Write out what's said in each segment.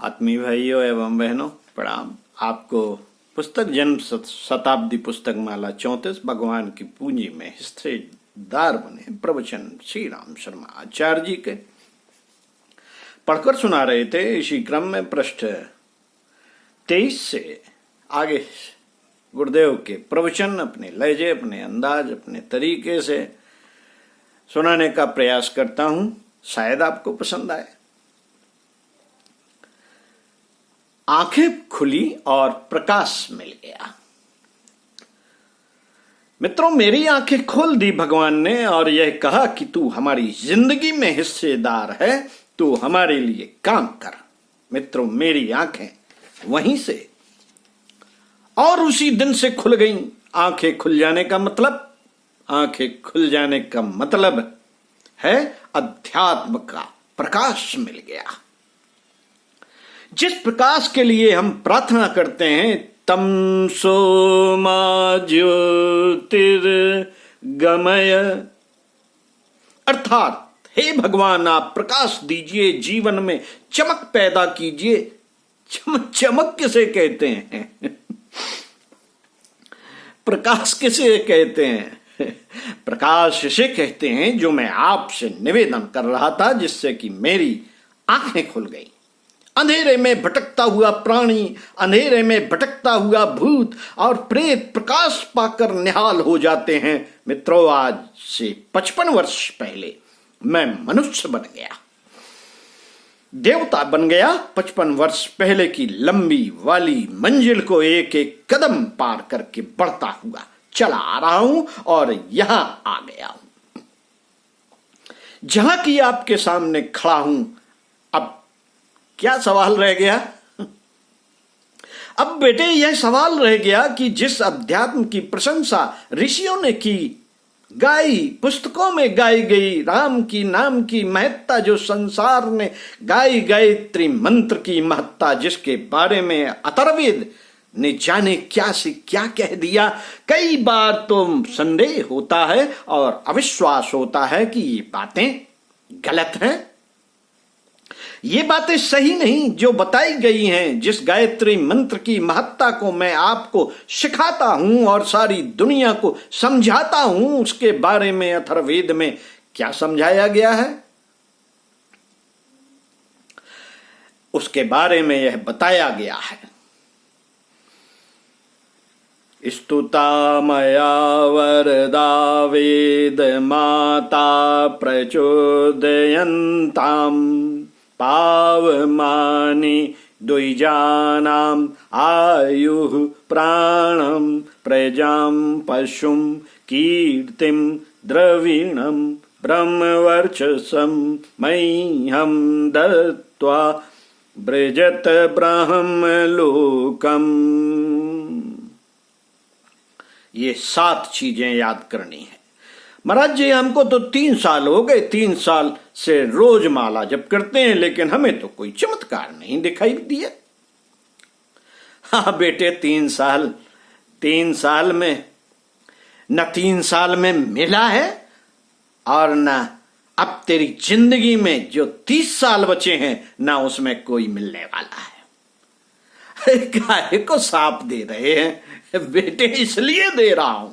आत्मीय भाइयों एवं बहनों प्रणाम। आपको पुस्तक जन्म शताब्दी पुस्तक माला 34 भगवान की पूंजी में हिस्सेदार बने प्रवचन श्री राम शर्मा आचार्य जी के पढ़कर सुना रहे थे। इसी क्रम में पृष्ठ 23 से आगे गुरुदेव के प्रवचन अपने लहजे, अपने अंदाज, अपने तरीके से सुनाने का प्रयास करता हूं। शायद आपको पसंद आए। आंखें खुली और प्रकाश मिल गया। मित्रों, मेरी आंखें खोल दी भगवान ने और यह कहा कि तू हमारी जिंदगी में हिस्सेदार है, तू हमारे लिए काम कर। मित्रों, मेरी आंखें वहीं से और उसी दिन से खुल गईं। आंखें खुल जाने का मतलब, आंखें खुल जाने का मतलब है अध्यात्म का प्रकाश मिल गया। जिस प्रकाश के लिए हम प्रार्थना करते हैं, तमसो मा ज्योतिर्गमय, अर्थात हे भगवान आप प्रकाश दीजिए, जीवन में चमक पैदा कीजिए। चमक किसे कहते हैं? प्रकाश किसे कहते हैं? प्रकाश इसे कहते हैं जो मैं आपसे निवेदन कर रहा था, जिससे कि मेरी आंखें खुल गई। अंधेरे में भटकता हुआ प्राणी, अंधेरे में भटकता हुआ भूत और प्रेत प्रकाश पाकर निहाल हो जाते हैं। मित्रों, आज से 55 वर्ष पहले मैं मनुष्य बन गया, देवता बन गया। 55 वर्ष पहले की लंबी वाली मंजिल को एक एक कदम पार करके बढ़ता हुआ चला आ रहा हूं और यहां आ गया हूं, जहां की आपके सामने खड़ा हूं। अब क्या सवाल रह गया? अब बेटे, यह सवाल रह गया कि जिस अध्यात्म की प्रशंसा ऋषियों ने की, गाई, पुस्तकों में गाई गई राम की नाम की महत्ता, जो संसार ने गाई, गायत्री मंत्र की महत्ता, जिसके बारे में अथर्ववेद ने जाने क्या से क्या कह दिया। कई बार तो संदेह होता है और अविश्वास होता है कि ये बातें गलत हैं, ये बातें सही नहीं जो बताई गई हैं। जिस गायत्री मंत्र की महत्ता को मैं आपको सिखाता हूं और सारी दुनिया को समझाता हूं, उसके बारे में अथर्ववेद में क्या समझाया गया है? उसके बारे में यह बताया गया है, स्तुता मया वरदा वेद माता प्रचोदयन्ताम् पावमानि द्विजानाम् आयुः प्राणं प्रजां पशुं कीर्तिं द्रविणं ब्रह्मवर्चसं मह्यं दत्त्वा व्रजत ब्रह्मलोकम्। ये 7 चीजें याद करनी है। महाराज जी, हमको तो 3 साल हो गए, 3 साल से रोज माला जप करते हैं, लेकिन हमें तो कोई चमत्कार नहीं दिखाई दिया। हाँ बेटे, 3 साल में न 3 साल में मिला है और न अब तेरी जिंदगी में जो 30 साल बचे हैं, ना उसमें कोई मिलने वाला है। गाय को साप दे रहे हैं बेटे, इसलिए दे रहा हूं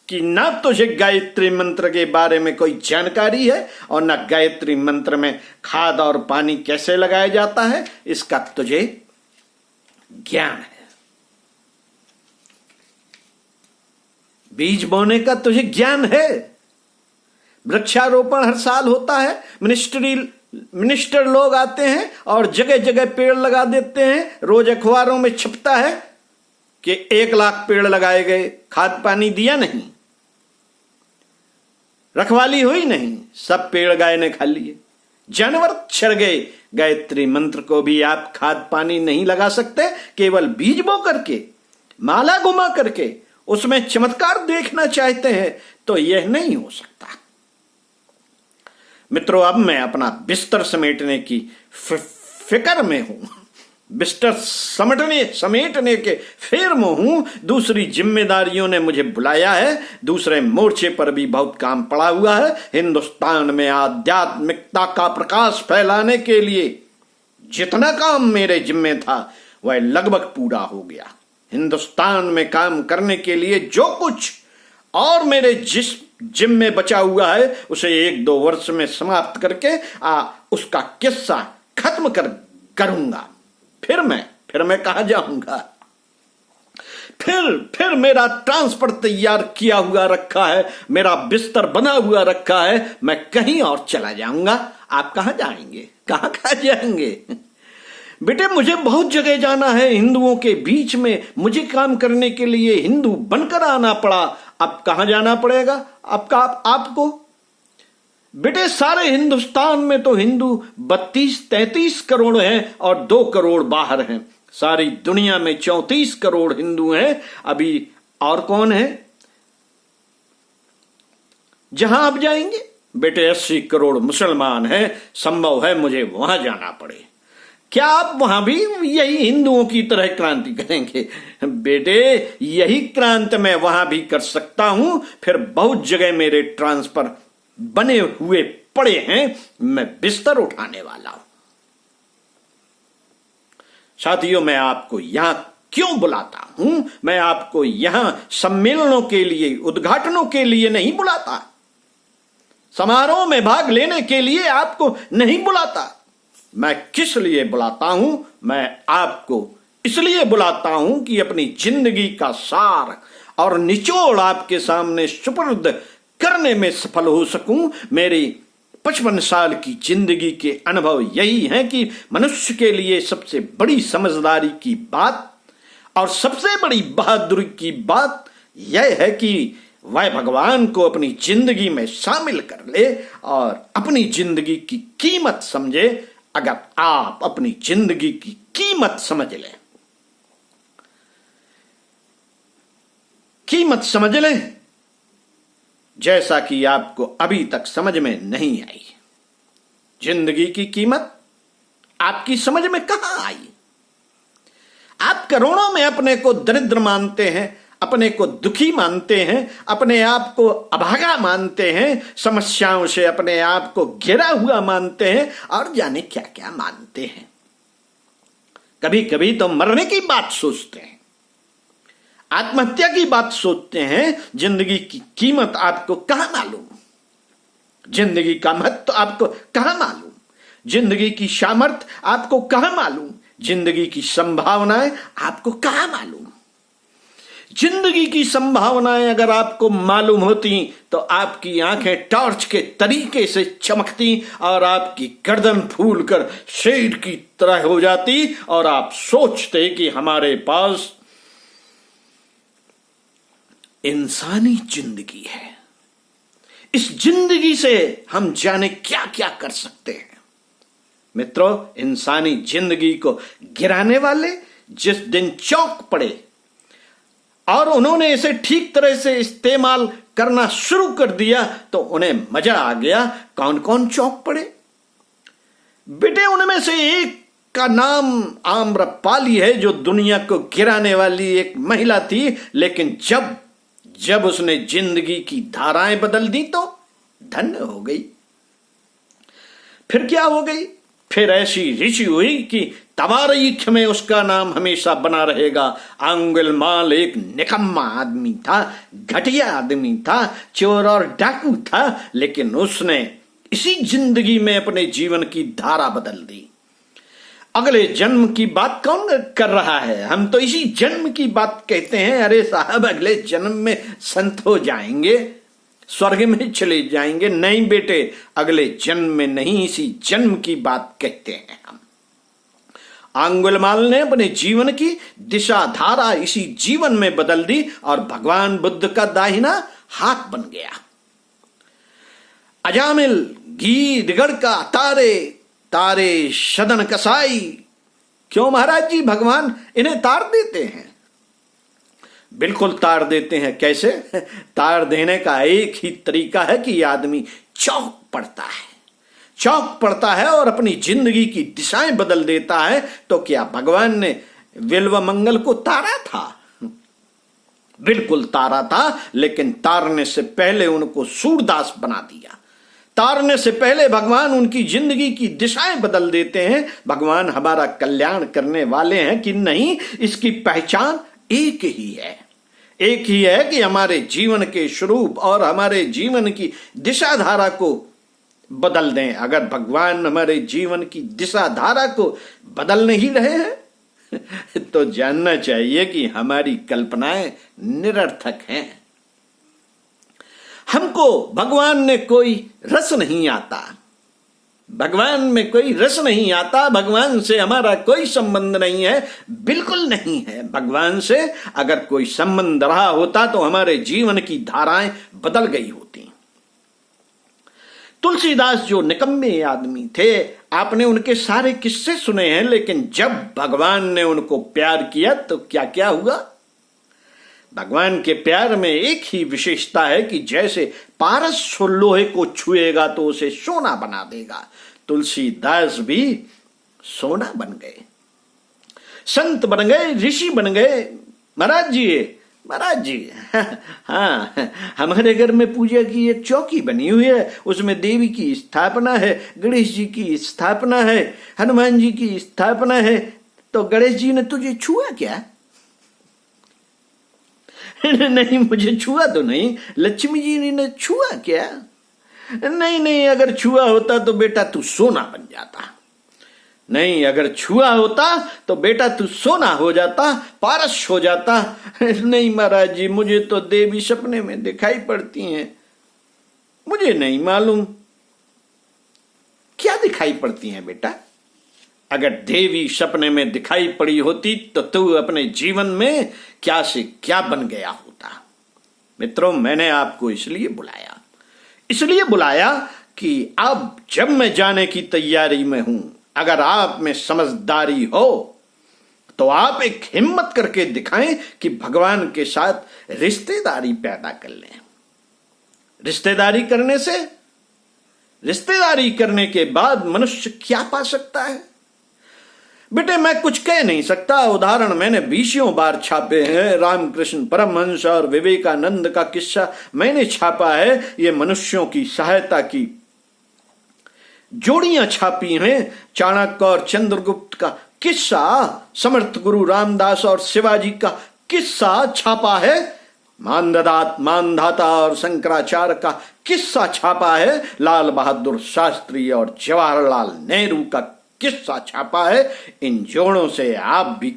कि न तुझे गायत्री मंत्र के बारे में कोई जानकारी है और न गायत्री मंत्र में खाद और पानी कैसे लगाया जाता है, इसका तुझे ज्ञान है। बीज बोने का तुझे ज्ञान है। वृक्षारोपण हर साल होता है, मिनिस्टर लोग आते हैं और जगह जगह पेड़ लगा देते हैं। रोज अखबारों में छपता है कि 1 लाख पेड़ लगाए गए, खाद पानी दिया नहीं, रखवाली हुई नहीं, सब पेड़ गाय ने खा लिए, जानवर छिड़ गए। गायत्री मंत्र को भी आप खाद पानी नहीं लगा सकते, केवल बीज बो करके, माला घुमा करके उसमें चमत्कार देखना चाहते हैं तो यह नहीं हो सकता। मित्रों, अब मैं अपना बिस्तर समेटने की फिक्र में हूं, बिस्तर समेटने के फेर में हूं। दूसरी जिम्मेदारियों ने मुझे बुलाया है, दूसरे मोर्चे पर भी बहुत काम पड़ा हुआ है। हिंदुस्तान में आध्यात्मिकता का प्रकाश फैलाने के लिए जितना काम मेरे जिम्मे था वह लगभग पूरा हो गया। हिंदुस्तान में काम करने के लिए जो कुछ और मेरे जिस जिम्मे बचा हुआ है उसे 1-2 वर्ष में समाप्त करके उसका किस्सा खत्म करूंगा। फिर मैं कहां जाऊंगा? फिर मेरा ट्रांसफर तैयार किया हुआ रखा है, मेरा बिस्तर बना हुआ रखा है, मैं कहीं और चला जाऊंगा। आप कहां जाएंगे? कहां जाएंगे? बेटे मुझे बहुत जगह जाना है, हिंदुओं के बीच में मुझे काम करने के लिए हिंदू बनकर आना पड़ा। अब कहां जाना पड़ेगा आपको? बेटे सारे हिंदुस्तान में तो हिंदू 32-33 करोड़ हैं और 2 करोड़ बाहर हैं। सारी दुनिया में 34 करोड़ हिंदू हैं। अभी और कौन है जहां आप जाएंगे? बेटे 80 करोड़ मुसलमान हैं। संभव है मुझे वहां जाना पड़े। क्या आप वहां भी यही हिंदुओं की तरह क्रांति करेंगे? बेटे यही क्रांति मैं वहां भी कर सकता हूं। फिर बहुत जगह मेरे ट्रांसफर बने हुए पड़े हैं, मैं बिस्तर उठाने वाला हूं। साथियों मैं आपको यहां क्यों बुलाता हूं? मैं आपको यहां सम्मेलनों के लिए, उद्घाटनों के लिए नहीं बुलाता, समारोह में भाग लेने के लिए आपको नहीं बुलाता। मैं किस लिए बुलाता हूं? मैं आपको इसलिए बुलाता हूं कि अपनी जिंदगी का सार और निचोड़ आपके सामने सुपुर्द करने में सफल हो सकूं। मेरी 55 साल की जिंदगी के अनुभव यही है कि मनुष्य के लिए सबसे बड़ी समझदारी की बात और सबसे बड़ी बहादुरी की बात यह है कि वह भगवान को अपनी जिंदगी में शामिल कर ले और अपनी जिंदगी की कीमत समझे। अगर आप अपनी जिंदगी की कीमत समझ लें, कीमत समझ लें जैसा कि आपको अभी तक समझ में नहीं आई, जिंदगी की कीमत आपकी समझ में कहां आई? आप करोड़ों में अपने को दरिद्र मानते हैं, अपने को दुखी मानते हैं, अपने आप को अभागा मानते हैं, समस्याओं से अपने आप को घिरा हुआ मानते हैं और जाने क्या क्या मानते हैं। कभी कभी तो मरने की बात सोचते हैं, आत्महत्या की बात सोचते हैं। जिंदगी की कीमत आपको कहां मालूम? जिंदगी का महत्व आपको कहां मालूम? जिंदगी की सामर्थ्य आपको कहां मालूम? जिंदगी की संभावनाएं आपको कहां मालूम? जिंदगी की संभावनाएं अगर आपको मालूम होती तो आपकी आंखें टॉर्च के तरीके से चमकती और आपकी गर्दन फूलकर शेर की तरह हो जाती और आप सोचते कि हमारे पास इंसानी जिंदगी है, इस जिंदगी से हम जाने क्या क्या कर सकते हैं। मित्रों, इंसानी जिंदगी को गिराने वाले जिस दिन चौंक पड़े और उन्होंने इसे ठीक तरह से इस्तेमाल करना शुरू कर दिया तो उन्हें मजा आ गया। कौन कौन चौंक पड़े? बेटे उनमें से एक का नाम आम्रपाली है, जो दुनिया को गिराने वाली एक महिला थी, लेकिन जब उसने जिंदगी की धाराएं बदल दी तो धन्य हो गई। फिर क्या हो गई? फिर ऐसी ऋषि हुई कि तवारीख में उसका नाम हमेशा बना रहेगा। अंगुलमाल एक निकम्मा आदमी था, घटिया आदमी था, चोर और डाकू था, लेकिन उसने इसी जिंदगी में अपने जीवन की धारा बदल दी। अगले जन्म की बात कौन कर रहा है? हम तो इसी जन्म की बात कहते हैं। अरे साहब, अगले जन्म में संत हो जाएंगे, स्वर्ग में चले जाएंगे। नहीं बेटे, अगले जन्म में नहीं, इसी जन्म की बात कहते हैं हम। अंगुलमाल ने अपने जीवन की दिशा धारा इसी जीवन में बदल दी और भगवान बुद्ध का दाहिना हाथ बन गया। अजामिल घी रिगड़ का तारे तारे सदन कसाई। क्यों महाराज जी, भगवान इन्हें तार देते हैं? बिल्कुल तार देते हैं। कैसे? तार देने का एक ही तरीका है कि आदमी चौंक पड़ता है और अपनी जिंदगी की दिशाएं बदल देता है। तो क्या भगवान ने विल्व मंगल को तारा था? बिल्कुल तारा था, लेकिन तारने से पहले उनको सूरदास बना दिया। तारने से पहले भगवान उनकी जिंदगी की दिशाएं बदल देते हैं। भगवान हमारा कल्याण करने वाले हैं कि नहीं, इसकी पहचान एक ही है। एक ही है कि हमारे जीवन के स्वरूप और हमारे जीवन की दिशा धारा को बदल दें। अगर भगवान हमारे जीवन की दिशा धारा को बदल नहीं रहे हैं तो जानना चाहिए कि हमारी कल्पनाएं निरर्थक हैं। हमको भगवान ने कोई रस नहीं आता, भगवान में कोई रस नहीं आता, भगवान से हमारा कोई संबंध नहीं है, बिल्कुल नहीं है। भगवान से अगर कोई संबंध रहा होता तो हमारे जीवन की धाराएं बदल गई होती। तुलसीदास जो निकम्मे आदमी थे, आपने उनके सारे किस्से सुने हैं, लेकिन जब भगवान ने उनको प्यार किया तो क्या क्या हुआ। भगवान के प्यार में एक ही विशेषता है कि जैसे पारस लोहे को छुएगा तो उसे सोना बना देगा। तुलसीदास भी सोना बन गए, संत बन गए, ऋषि बन गए। महाराज जी हाँ, हमारे घर में पूजा की एक चौकी बनी हुई है, उसमें देवी की स्थापना है, गणेश जी की स्थापना है, हनुमान जी की स्थापना है। तो गणेश जी ने तुझे छुआ क्या? नहीं, मुझे छुआ तो नहीं। लक्ष्मी जी ने छुआ क्या? नहीं, अगर छुआ होता तो बेटा तू सोना बन जाता। नहीं, अगर छुआ होता तो बेटा तू सोना हो जाता, पारस हो जाता। नहीं महाराज जी, मुझे तो देवी सपने में दिखाई पड़ती हैं, मुझे नहीं मालूम क्या दिखाई पड़ती हैं बेटा। अगर देवी सपने में दिखाई पड़ी होती तो तू अपने जीवन में क्या से क्या बन गया होता। मित्रों, मैंने आपको इसलिए बुलाया कि अब जब मैं जाने की तैयारी में हूं, अगर आप में समझदारी हो तो आप एक हिम्मत करके दिखाएं कि भगवान के साथ रिश्तेदारी पैदा कर लें। रिश्तेदारी करने के बाद मनुष्य क्या पा सकता है? बेटे, मैं कुछ कह नहीं सकता। उदाहरण मैंने 20 बार छापे हैं। रामकृष्ण परमहंस और विवेकानंद का किस्सा मैंने छापा है। ये मनुष्यों की सहायता की जोड़ियां छापी हैं। चाणक्य और चंद्रगुप्त का किस्सा, समर्थ गुरु रामदास और शिवाजी का किस्सा छापा है। मानधाता और शंकराचार्य का किस्सा छापा है। लाल बहादुर शास्त्री और जवाहरलाल नेहरू का किस्सा छापा है। इन जोड़ों से आप भी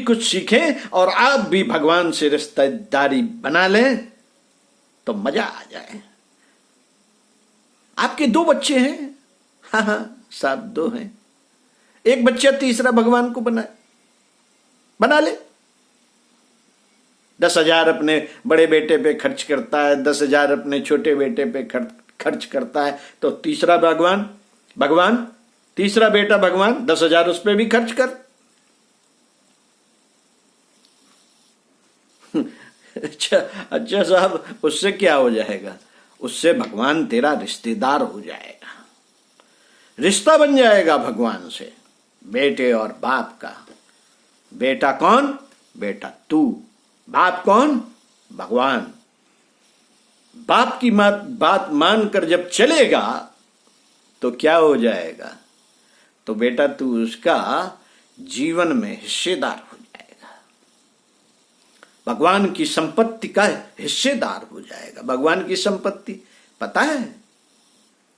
कुछ सीखें और आप भी भगवान से रिश्तेदारी बना लें तो मजा आ जाए। आपके 2 बच्चे हैं, हाँ साहब 2 हैं। एक बच्चा तीसरा भगवान को बना ले। 10,000 अपने बड़े बेटे पे खर्च करता है, 10,000 अपने छोटे बेटे पे खर्च करता है, तो तीसरा भगवान तीसरा बेटा भगवान, 10,000 उस पर भी खर्च कर। अच्छा साहब, उससे क्या हो जाएगा? उससे भगवान तेरा रिश्तेदार हो जाएगा, रिश्ता बन जाएगा भगवान से, बेटे और बाप का। बेटा कौन? बेटा तू। बाप कौन? भगवान। बाप की बात मानकर जब चलेगा तो क्या हो जाएगा? तो बेटा तू उसका जीवन में हिस्सेदार हो जाएगा, भगवान की संपत्ति का हिस्सेदार हो जाएगा। भगवान की संपत्ति पता है,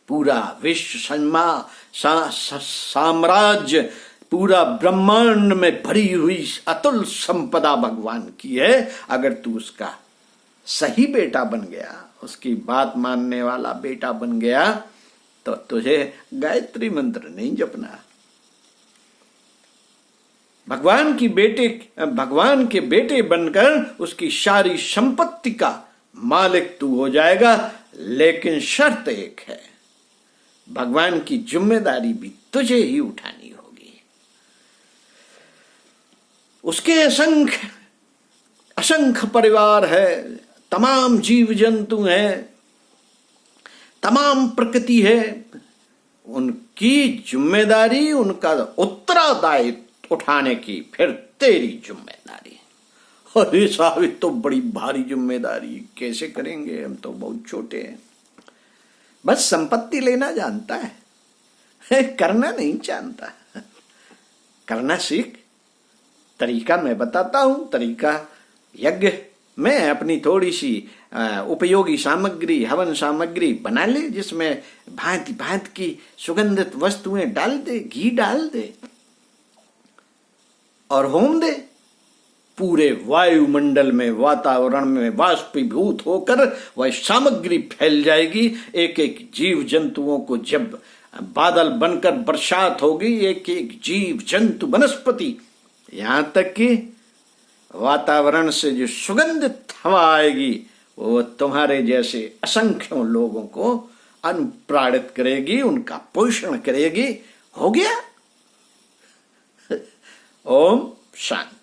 पूरा विश्व साम्राज्य, पूरा ब्रह्मांड में भरी हुई अतुल संपदा भगवान की है। अगर तू उसका सही बेटा बन गया, उसकी बात मानने वाला बेटा बन गया, तो तुझे गायत्री मंत्र नहीं जपना। भगवान के बेटे बनकर उसकी सारी संपत्ति का मालिक तू हो जाएगा। लेकिन शर्त एक है, भगवान की जिम्मेदारी भी तुझे ही उठानी होगी। उसके असंख्य परिवार है, तमाम जीव जंतु हैं, तमाम प्रकृति है। उनकी जिम्मेदारी, उनका उत्तरदायित्व उठाने की फिर तेरी जिम्मेदारी। अरे साहब, तो बड़ी भारी जिम्मेदारी, कैसे करेंगे? हम तो बहुत छोटे हैं। बस संपत्ति लेना जानता है, करना नहीं जानता। करना सीख। तरीका मैं बताता हूं, तरीका यज्ञ में अपनी थोड़ी सी उपयोगी सामग्री, हवन सामग्री बना ले, जिसमें भांति भांति की सुगंधित वस्तुएं डाल दे, घी डाल दे और होम दे। पूरे वायुमंडल में, वातावरण में वाष्पीभूत होकर वह सामग्री फैल जाएगी। एक एक जीव जंतुओं को, जब बादल बनकर बरसात होगी, एक एक जीव जंतु, वनस्पति, यहां तक कि वातावरण से जो सुगंधित हवा आएगी वो तुम्हारे जैसे असंख्यों लोगों को अनुप्राणित करेगी, उनका पोषण करेगी। हो गया। ओम शांति।